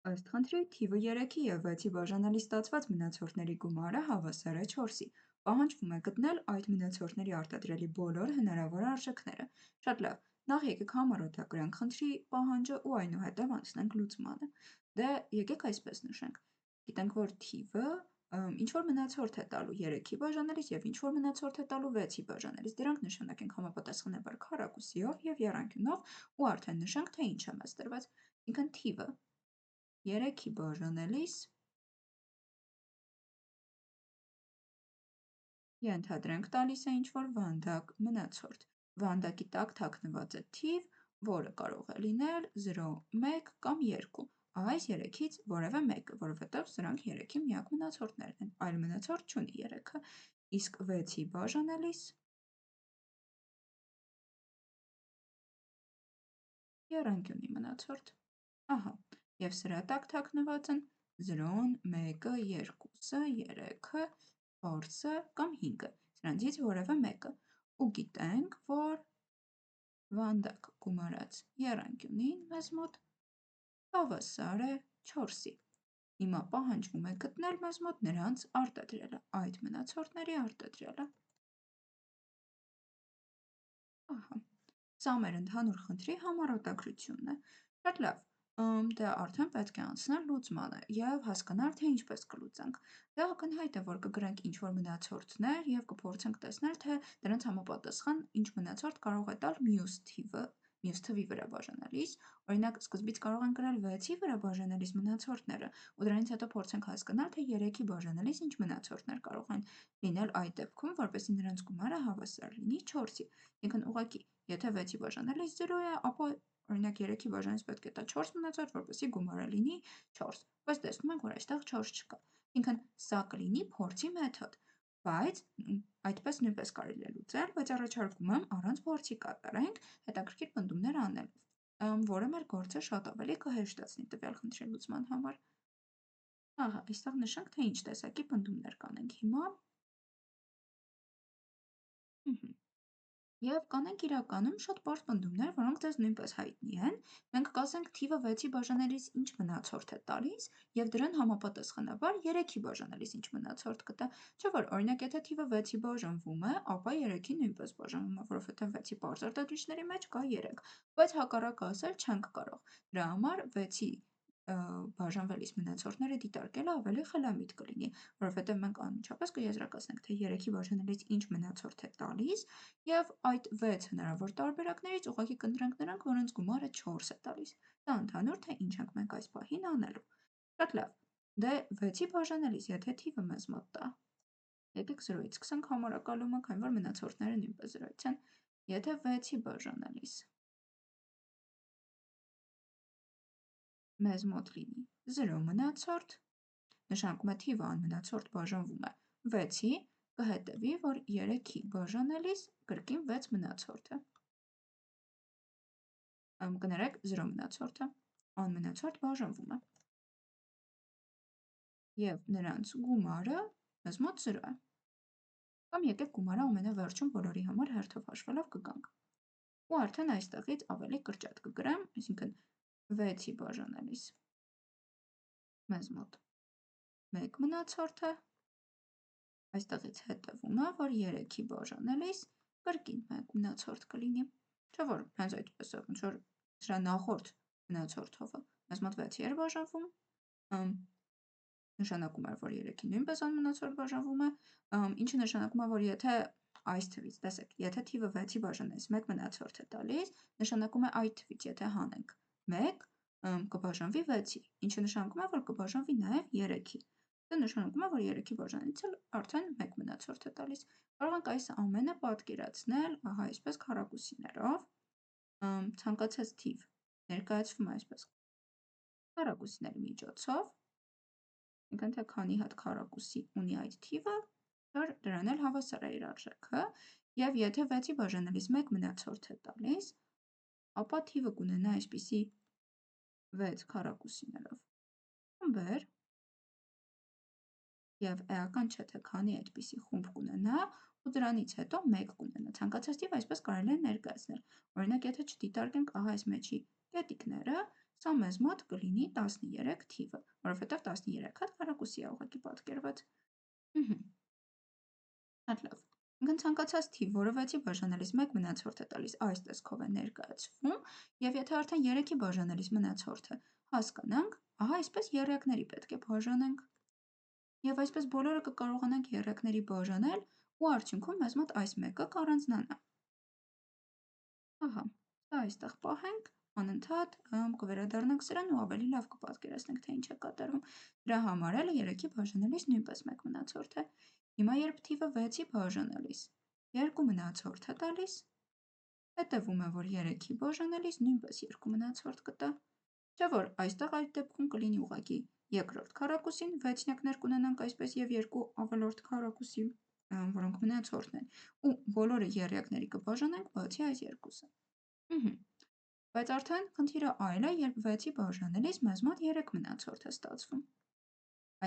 Ըստ խնդրի, թիվը 3-ի և 6-ի բաժանելի ստացված մնացորդների գումարը հավասար է 4-ի։ Պահանջվում է գտնել այդ մնացորդների արտադրելի բոլոր հնարավոր արժեքները։ Շատ լավ, նախ եկեք համառոթագրենք խնդրի պահանջը ու այնուհետև անցնենք լուծմանը։ Դե եկեք այսպես նշենք։ Գիտենք, որ թիվը ինչ-որ մնացորդ է տալու 3-ի բաժանելիս և ինչ-որ մնացորդ է տալու 6-ի բաժանելիս։ Դրանք նշանակենք համապատասխանաբար քառակուսիով և եռանկյունով ու արդեն նշենք, թե ինչ է մեզ տրված։ Ինքն թիվը 3-ի բաժանելիս ենթադրենք տալիս է ինչ-որ վանդակ մնացորդ։ Վանդակի տակ թաքնված է թիվ, որը կարող է լինել 0, 1 կամ 2։ Այս 3-ից որևէ մեկը, որովհետև սրանք 3-ի միակ մնացորդներն են, այլ մնացորդ չունի 3-ը։ Իսկ 6-ի բաժանելիս եռանկյունի մնացորդ։ Ահա, և սրա տակ թաքնված են 0-ն, 1-ը, 2-ը, 3-ը, 4-ը կամ 5-ը, սրանցից որևէ մեկը։ Ու գիտենք, որ վանդակ գումարած եռանկյունին մեզ մոտ հավասար է 4-ի։ Հիմա պահանջվում է գտնել մեզ մոտ նրանց արտադրելը, այդ մնացորդների արտադրելը։ Ահա, սա մեր ընդհանուր խնդրի համառոթագրությունն է։ Շատ լավ, դե արդեն պետք է անցնել լուծմանը և հասկանալ, թե ինչպես կլուծենք։ Դե ակնհայտ է, որ կգրենք ինչ-որ մնացորդներ և կփորձենք տեսնել, թե դրանց համապատասխան ինչ մնացորդ կարող է տալ մյուս թվի վրա բաժանելիս։ Օրինակ, սկզբից կարող ենք գրել 6-ի վրա բաժանելիս մնացորդները, ու դրանից հետո փորձենք հասկանալ, թե 3-ի բաժանելիս ինչ մնացորդներ կարող են լինել այդ դեպքում, որպեսզի նրանց գումարը հավասար լինի 4-ի։ Ինքն ուղղակի, եթե 6-ի բաժանելիս 0 է, ապա օրինակ 3-ի բաժանելիս պետք է տա 4 մնացորդ, որպեսզի գումարը լինի 4, բայց տեսնում ենք, որ այստեղ 4 չկա։ Ինքն սա կլինի փորձի մեթոդ, բայց այդպես նույնպես կարելի է լուծել, բայց առաջարկում եմ առանց փորձի կատարենք հետաքրքիր պնդումներ անելով, որը մեր գործը շատ ավելի կհեշտացնի տվյալ խնդրի լուծման համար։ Ահա, այստեղ նշենք, թե ինչ տեսակի պնդումներ կանենք հիմա։ Եվ կանենք իրականում շատ պարզ պնդումներ, որոնք ձեզ նույնպես հայտնի են։ Մենք կասենք թիվը 6-ի բաժանելիս ինչ մնացորդ է տալիս և դրան համապատասխանաբար 3-ի բաժանելիս ինչ մնացորդ կտա։ Չէ՞ որ օրինակ եթե թիվը 6-ի բաժանվում է, ապա 3-ի նույնպես բաժանվում է, որովհետև 6-ի պարզ արտադրիչների մեջ կա 3, բայց հակառակը ասել չենք կարող։ Դրա համար 6-ի բաժանվելիս մնացորդները դիտարկելը ավելի խելամիտ կլինի, որովհետև մենք անմիջապես կեզրակացնենք, թե 3-ի բաժանելիս ինչ մնացորդ է տալիս և այդ 6 հնարավոր տարբերակներից ուղղակի կընտրենք նրանք, որոնց գումարը 4 է տալիս։ Դա ընդհանուր, թե ինչ ենք մենք այս պահին անելու։ Շատ լավ, դե 6-ի բաժանելիս եթե թիվը մեզ մոտ տա, եկեք 0-ից սկսենք համարակալումը, քանի որ մնացորդները նույնպես 0-ից են, եթե 6-ի բաժանելիս մեզ մոտ լինի 0 մնացորդ, նշանակում է թիվը անմնացորդ բաժանվում է 6-ի, կհետևի, որ 3-ի բաժանելիս կրկին 6 մնացորդը։ Կներեք 0 մնացորդը, անմնացորդ բաժանվում է։ Եվ նրանց գումարը մեզ մոտ 0 է։ Կամ եկեք գումարը ամենավերջում բոլորի համար հերթով հաշվելով կգանք։ Ու արդեն այստեղից ավելի կրճատ կգրեմ, այսինքն 6-ի բաժանելիս մեզ մոտ 1 մնացորդ է, այստեղից հետևում է, որ 3-ի բաժանելիս կրկին 1 մնացորդ կլինի, չէ՞ որ հենց այդպես է, ոնց որ սրա նախորդ մնացորդովը մեզ մոտ 6-ի էր բաժանվում, նշանակում էր, որ 3-ի նույնպես անմնացորդ բաժանվում է, ինչը նշանակում է, որ եթե այս թվից, տեսեք, եթե թիվը 6-ի բաժանելիս 1 մնացորդ է տալիս, նշանակում է այդ թվից, եթե հանենք 1, կբաժանվի 6-ի, ինչը նշանակում է, որ կբաժանվի նաև 3-ի։ Դա նշանակում է, որ 3-ի բաժանելիս էլ արդեն 1 մնացորդ է տալիս։ Կարող ենք այս ամենը պատկերացնել, ահա այսպես քառակուսիներով, ցանկացած թիվ ներկայացվում է այսպես քառակուսիների միջոցով, ինքն թե քանի հատ քառակուսի ունի այդ թիվը, որ դրան էլ հավասար է իր արժեքը, և եթե 6-ի բաժանելիս 1 մնացորդ է տալիս, ապա թիվը կունենա այսպիսի 6 քառակուսիներով խմբեր, և էական չէ, թե քանի այդպիսի խումբ կունենա, ու դրանից հետո 1 կունենա։ Ցանկացած թիվ այսպես կարելի է ներկայացնել։ Օրինակ, եթե չդիտարկենք ահա այս մեջի կետիկները, Սա մեզ մոտ կլինի 13 թիվը, որովհետև 13 հատ քառակուսի է ուղղակի պատկերված։ Շատ լավ։ Ինքն ցանկացած թիվ, որը 6-ի բաժանելիս 1 մնացորդ է տալիս, այս տեսքով է ներկայացվում, եւ եթե արդեն 3-ի բաժանելիս մնացորդը հասկանանք, ահա այսպես եռյակների պետք է բաժանենք։ Եվ այսպես բոլորը կկարողանանք եռյակների բաժանել ու արդյունքում մեզ մոտ այս մեկը կառանձնանա։ Ահա, սա այստեղ պահենք, անընդհատ կվերադառնանք սրան ու ավելի լավ կպատկերացնենք, թե ինչ է կատարվում։ Դրա համար էլ 3-ի բաժանելիս նույնպես 1 մնացորդ է։ Հիմա երբ թիվը 6-ի բաժանելիս 2 մնացորդ է տալիս, հետևում է, որ 3-ի բաժանելիս նույնպես 2 մնացորդ կտա։ Չէ՞ որ այստեղ այդ դեպքում կլինի ուղղակի երկրորդ քառակուսին, 6-նյակներ կունենանք այսպես եւ 2 ավելորդ քառակուսի, որոնք մնացորդն են, ու բոլորը եռյակների կբաժանենք, բացի այս երկուսը։ Բայց արդեն խնդիրը այլ է, երբ 6-ի բաժանելիս մեզ մոտ 3 մնացորդ է ստացվում։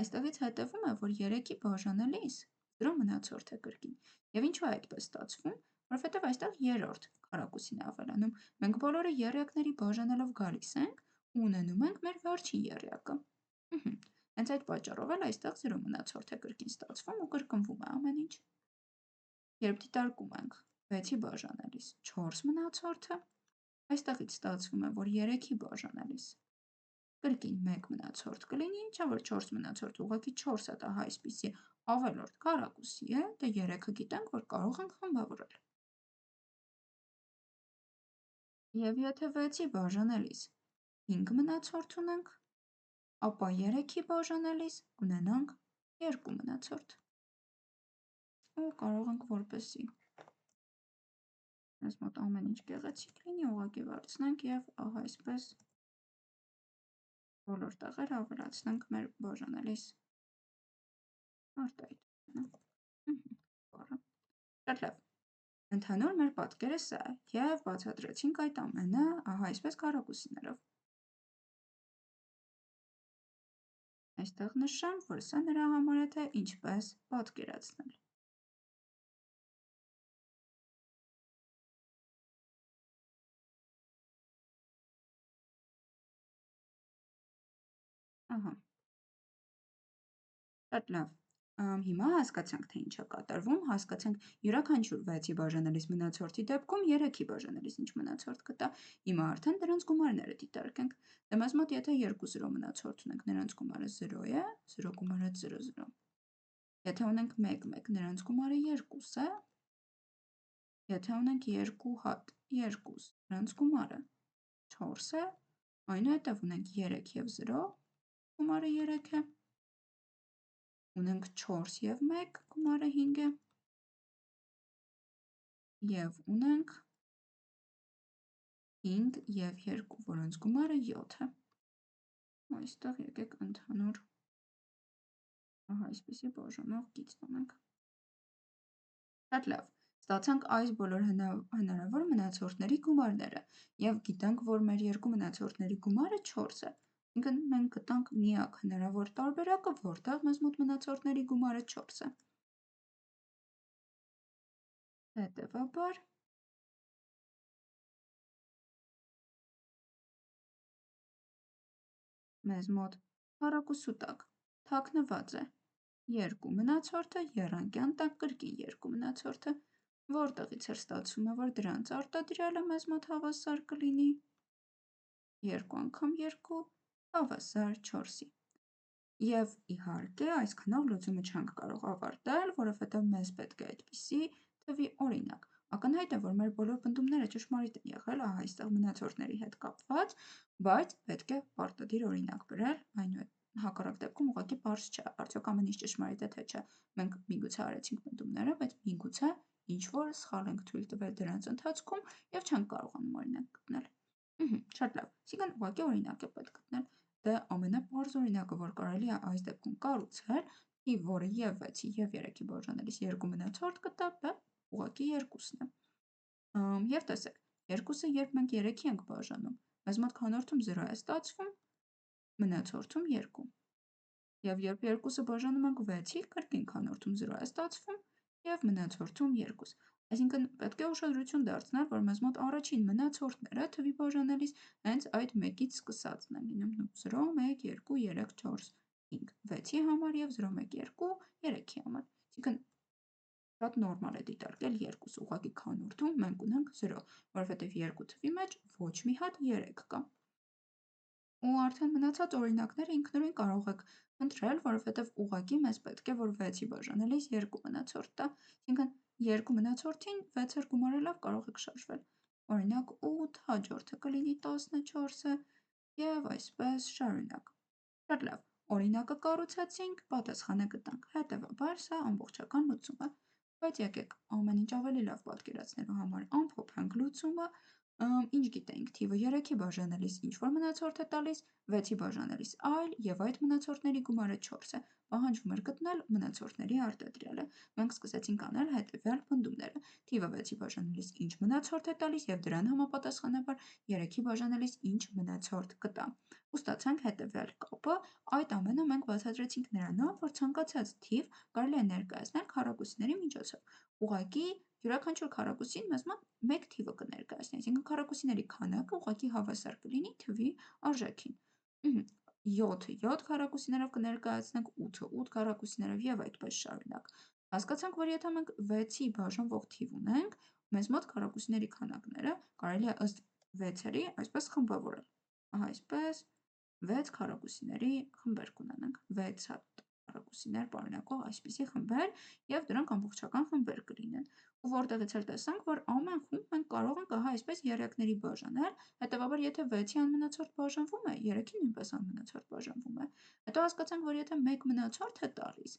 Այստեղից հետևում է, որ 3-ի բաժանելիս 0 մնացորդ է կրկին։ Եվ ինչու է այդպես ստացվում, որովհետև այստեղ երրորդ քառակուսին է ավելանում։ Մենք բոլորը եռյակների բաժանելով գալիս ենք ու ունենում ենք մեր վերջին եռյակը։ Հենց այդ պատճառով էլ այստեղ 0 մնացորդ է կրկին ստացվում ու կրկնվում է ամեն ինչ։ Երբ դիտարկում ենք 6-ի բաժանելիս 4 մնացորդը, այստեղից ստացվում է, որ 3-ի բաժանելիս կրկին 1 մնացորդ կլինի, չէ՞ որ 4 մնացորդ ուղղակի 4 է, դա այսպիսի ավելորդ քառակուսի է, դե 3-ը գիտենք, որ կարող ենք խմբավորել։ Եվ եթե 6-ի բաժանելիս 5 մնացորդ ունենք, ապա 3-ի բաժանելիս կունենանք 2 մնացորդ։ Ու կարող ենք որպեսզի մեզ մոտ ամեն ինչ գեղեցիկ լինի, ուղղակի վարձնենք եւ ահա այսպես բոլոր տեղերը ավելացնենք մեր բաժանելիս արտահայտությունը։ Շատ լավ։ Ընդհանուր մեր պատկերը սա է եւ բացատրեցինք այդ ամենը ահա այսպես քառակուսիներով։ Այստեղ նշեմ, որ սա նրա համար է, թե ինչպես պատկերացնել։ Ահա։ Շատ լավ։ Հիմա հասկացանք, թե ինչ է կատարվում, հասկացանք յուրաքանչյուր 6-ի բաժանելիս մնացորդի դեպքում 3-ի բաժանելիս ինչ մնացորդ կտա։ Հիմա արդեն դրանց գումարները դիտարկենք։ Դե մեզ մոտ եթե 2 0 մնացորդ ունենք, նրանց գումարը 0 է, 0 գումարը 0 0։ Եթե ունենք 1 1, նրանց գումարը 2 է։ Եթե ունենք 2 հատ 2, նրանց գումարը 4 է, այնուհետև ունենք 3 եւ 0, գումարը 3 է։ Ունենք 4 և 1, գումարը 5 է, և ունենք 5 և 2, որոնց գումարը 7 է։ Այստեղ եկեք ընդհանուր այսպիսի բաժանող գիծ տանենք։ Շատ լավ, ստացանք այս բոլոր հնարավոր մնացորդների գումարները և գիտենք, որ մեր երկու մնացորդների գումարը 4 է։ Ինքն մենք գտանք միակ հնարավոր տարբերակը, որտեղ մեզ մոտ մնացորդների գումարը 4 է։ Հետևաբար մեզ մոտ քառակուսու տակ թաքնված է 2 մնացորդը, եռանկյան տակ կրկին 2 մնացորդը, որտեղից էր ստացվում է, որ դրանց արտադրյալը մեզ մոտ հավասար կլինի 2 անգամ 2 հավասար 4-ի։ Եվ իհարկե այսքանով լուծումը չենք կարող ավարտել, որովհետև մեզ պետք է այդպիսի թվի օրինակ։ Ակնհայտ է, որ մեր բոլոր պնդումները ճշմարիտ են եղել, ահա այստեղ մնացորդների հետ կապված, բայց պետք է պարտադիր օրինակ բերել, հակառակ դեպքում ուղղակի պարզ չէ, արդյոք ամեն ինչ ճշմարիտ է թե չէ։ Մենք միգուցե արեցինք պնդումները, բայց միգուցե ինչ-որ սխալ ենք թույլ տվել դրանց ընթացքում եւ չենք կարողանում օրինակ գտնել։ Շատ լավ, այսինքն ուղղակի օրինակ է պետք գտնել։ Դե ամենապարզ օրինակը, որ կարելի է այս դեպքում կառուցել, թիվ, որը եւ 6-ի եւ 3-ի բաժանելիս 2 մնացորդ կտա, դա ուղղակի 2-ն է։ Եվ տեսեք, 2-ը երբ մենք 3-ի ենք բաժանում, մեզ մոտ քանորդում 0 է ստացվում, մնացորդում 2։ Եվ երբ 2-ը բաժանում ենք 6-ի, կրկին քանորդում 0 է ստացվում եւ մնացորդում 2։ Այսինքն պետք է ուշադրություն դարձնել, որ մեզ մոտ առաջին մնացորդները թվի բաժանելիս հենց այդ 1-ից սկսածն են լինում, 0, 1, 2, 3, 4, 5, 6-ի համար և 0, 1, 2, 3-ի համար։ Այսինքն շատ նորմալ է դիտարկել 2, ուղղակի քանորդում մենք ունենք 0, որովհետև 2 թվի մեջ ոչ մի հատ 3 կա։ Ու արդեն մնացած օրինակները ինքնուրույն կարող եք ընտրել, որովհետև ուղղակի մեզ պետք է, որ 6-ի բաժանելիս 2 մնացորդ տա, այսինքն 2 մնացորդին 6-ը գումարելով կարող եք շարժվել։ Օրինակ 8, հաջորդը կլինի 14-ը և այսպես շարունակ։ Շատ լավ, օրինակը կառուցեցինք, պատասխանը գտանք, հետևաբար սա ամբողջական լուծում է։ Բայց եկեք ամեն ինչ ավելի լավ պատկերացնելու համար ամփոփենք լուծումը, ինչ գիտենք, թիվը 3-ի բաժանելիս ինչ-որ մնացորդ է տալիս, 6-ի բաժանելիս այլ և այդ մնացորդների գումարը 4 է, պահանջվում էր գտնել մնացորդների արտադրյալը։ Մենք սկսեցինք անել հետևյալ պնդումները. թիվը 6-ի բաժանելիս ինչ մնացորդ է տալիս և դրան համապատասխանաբար 3-ի բաժանելիս ինչ մնացորդ կտա։ Ու ստացանք հետևյալ կապը, այդ ամենը մենք բացատրեցինք նրանով, որ ցանկացած թիվ կարելի է ներկայացնել քառակուսիների միջոցով։ Ուղղակի յուրաքանչյուր քառակուսին մեզ մոտ մեկ թիվը կներկայացնի, այսինքն քառակուսիների քանակը ուղղակի հավասար կլինի թվի արժեքին։ 7-ը 7 քառակուսիներով կներկայացնենք, 8-ը 8 քառակուսիներով և այդպես շարունակ։ Հասկացանք, որ եթե մենք 6-ի բաժանվող թիվ ունենք, մեզ մոտ քառակուսիների քանակները կարելի է ըստ 6-երի այսպես խմբավորել։ Ահա այսպես 6 քառակուսիների խմբեր կունենանք, 6 հատ քառակուսիներ պարունակող այսպիսի խմբեր և դրանք ամբողջական խմբեր կլինեն։ Ու որտեղից էլ տեսանք, որ ամեն խումբ մենք կարող ենք ահա այսպես երեքների բաժանել, հետևաբար եթե 6-ի անմնացորդ բաժանվում է, 3-ի նույնպես անմնացորդ բաժանվում է։ Հետո հասկացանք, որ եթե 1 մնացորդ է տալիս,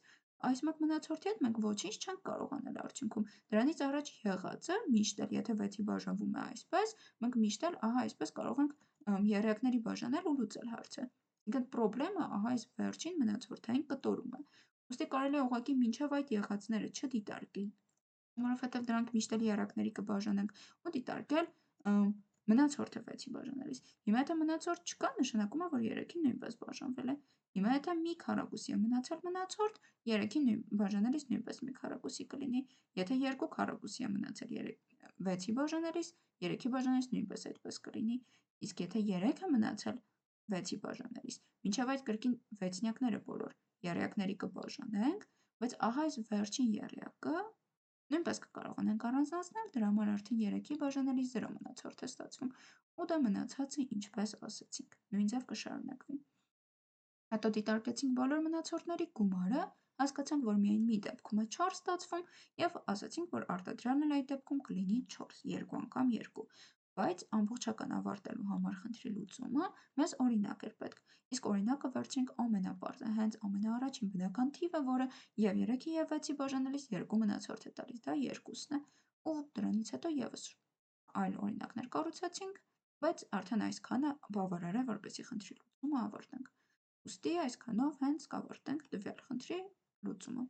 այս 1 մնացորդի հետ մենք ոչինչ չենք կարող անել արդյունքում։ Դրանից առաջ եղածը միշտ էլ եթե 6-ի բաժանվում է այսպես, մենք միշտ էլ ահա այսպես կարող ենք երեքների բաժանել ու լուծել հարցը։ Այսինքն պրոբլեմը ահա այս վերջին մնացորդային կտորում է։ Ուստի կարելի է ուղղակի մինչև այդ եղածները չդիտարկել, որովհետև դրանք միշտ էլ երակների կբաժանենք ու դիտարկել մնացորդը 6-ի բաժանելիս։ Հիմա եթե մնացորդ չկա, նշանակում է, որ 3-ին նույնպես բաժանվել է։ Հիմա եթե մի քառակուսի է մնացել մնացորդ, 3-ի բաժանելիս նույնպես մի քառակուսի կլինի։ Եթե 2 քառակուսի է մնացել 6-ի բաժանելիս, 3-ի բաժանելիս նույնպես այդպես կլինի։ Իսկ եթե 3 է մնացել 6-ի բաժանելիս, մինչև այդ կրկին վեցնյակները բոլոր եռյակների կբաժանենք, բայց ահա այս վերջին եռյակը նույնպես կկարողանանք առանձնացնել, դրա համար արդեն 3-ի բաժանելիս 0 մնացորդ է ստացվում, ու դա մնացածը ինչպես ասացինք, նույն ձև կշարունակվի։ Հետո դիտարկեցինք բոլոր մնացորդների գումարը, հասկացանք, որ միայն մի դեպքում է 4 ստացվում և ասացինք, որ արտադրյալն էլ այդ դեպքում կլինի 4, 2 անգամ 2, բայց ամբողջական ավարտելու համար խնդրի լուծումը մեզ օրինակ էր պետք, իսկ օրինակը վերցրինք ամենապարզը, հենց ամենաառաջին բնական թիվը, որը և 3-ի և 6-ի բաժանելիս 2 մնացորդ է տալիս, դա 2-ն է, ու դրանից հետո ևս այլ օրինակներ կառուցեցինք, բայց արդեն այսքանը բավարար է, որպեսզի խնդրի լուծումը ավարտենք։ Ուստի այսքանով հենց կավարտենք տվյալ խնդրի լուծումը։